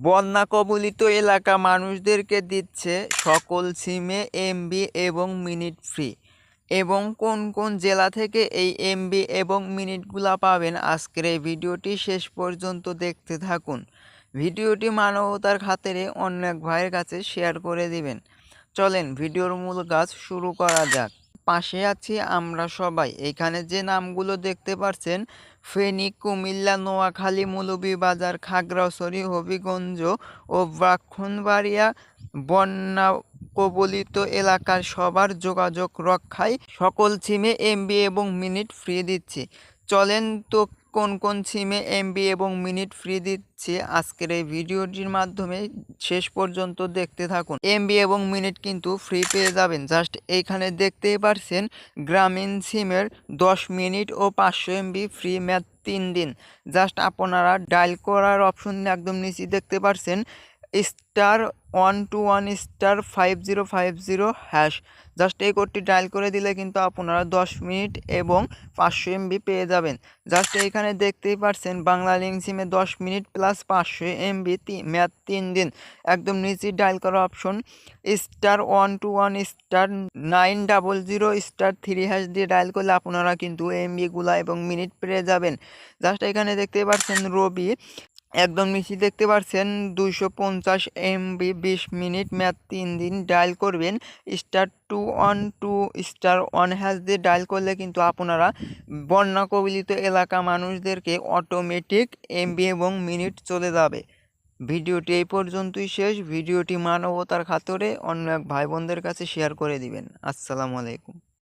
বন্যা কবলিত এলাকা মানুষদেরকে দিচ্ছে সকল সিমে এমবি এবং মিনিট ফ্রি। এবং কোন কোন জেলা থেকে এই এমবি এবং মিনিটগুলা পাবেন আজকের এই ভিডিওটি শেষ পর্যন্ত দেখতে থাকুন। ভিডিওটি মানবতার খাতিরে অন্য এক ভাইয়ের কাছে শেয়ার করে দিবেন। চলেন ভিডিওর মূল কাজ শুরু করা যাক। পাশে আছি আমরা সবাই। এখানে যে নামগুলো দেখতে পাচ্ছেন ফেনী, কুমিল্লা, নোয়াখালী, মৌলভীবাজার, খাগড়াছড়ি, হবিগঞ্জ ও ব্রাহ্মণবাড়িয়া বন্যা কবলিত এলাকার সবার যোগাযোগ রক্ষায় সকল সিমে এমবি এবং মিনিট ফ্রি দিচ্ছি। চলেন তো কোন কোন সিমে এমবি এবং মিনিট ফ্রি দিচ্ছে আজকের এই ভিডিওটির মাধ্যমে শেষ পর্যন্ত দেখতে থাকুন। এমবি এবং মিনিট কিন্তু ফ্রি পেয়ে যাবেন। জাস্ট এইখানে দেখতেই পারছেন গ্রামীণ সিমের 10 মিনিট ও 500 এমবি ফ্রি মেয়াদ 3 দিন। জাস্ট আপনারা ডায়াল করার অপশন একদম নিচে দেখতে পারছেন *121*5050# জাস্ট এই কোডটি ডায়াল করে দিলে কিন্তু আপনারা 10 মিনিট এবং 500 এমবি পেয়ে যাবেন। জাস্ট এইখানে দেখতেই পারছেন বাংলা লিঙ্ক সিমে 10 মিনিট প্লাস 500 এমবি মেয়াদ 3 দিন। একদম নিচে ডায়াল করা অপশন *121*900*3# দিয়ে ডায়াল করলে আপনারা কিন্তু এমবিগুলা এবং মিনিট পেয়ে যাবেন। জাস্ট এখানে দেখতে পারছেন রবি একদম নিচে দেখতে পাচ্ছেন 250 এমবি 20 মিনিট মেয়াদ 3 দিন। ডায়াল করবেন *212*1# দিয়ে ডায়াল করলে কিন্তু আপনারা বন্যা কবলিত এলাকা মানুষদেরকে অটোমেটিক এমবি এবং মিনিট চলে যাবে। ভিডিওটি এই পর্যন্তই শেষ। ভিডিওটি মানবতার খাতিরে অন্য এক ভাই বোনদের কাছে শেয়ার করে দিবেন। আসসালামু আলাইকুম।